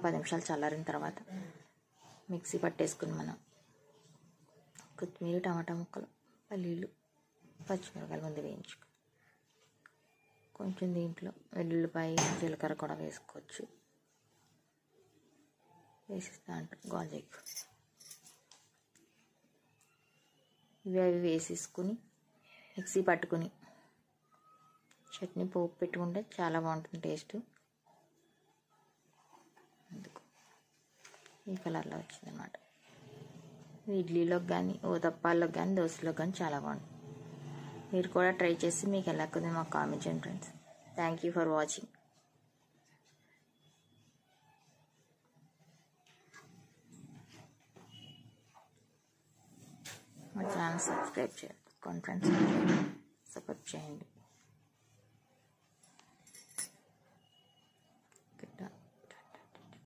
10 నిమిషాలు చల్లారిన తర్వాత మిక్సీ పట్టేసుకుని మనం కొత్తిమీర, టమాటా ముక్కలు, పల్లీలు, పచ్చిమిరపకాయలు ముందు వేయించుకో. కొంచెం దీంట్లో వెల్లుల్లిపాయ, జీలకర్ర కూడా వేసుకోవచ్చు. వేసి దాంట్లో గాజెగ్ ఇవి అవి వేసేసుకుని మిక్సీ పట్టుకుని చట్నీ పోపు పెట్టుకుంటే చాలా బాగుంటుంది టేస్ట్. అందుకు ఈ కలర్లో వచ్చిందన్నమాట. ఇడ్లీలోకి కానీ, ఊతప్పాల్లోకి కానీ, దోశలోకి కానీ చాలా బాగుంటుంది. మీరు కూడా ట్రై చేసి మీకు ఎలా కుదిరి మాకు కామెంట్ చేయండి friends. Thank you for watching. మా ఛానల్ సబ్స్క్రైబ్ చేయండి ఫ్రెండ్స్, సపోర్ట్ చేయండి.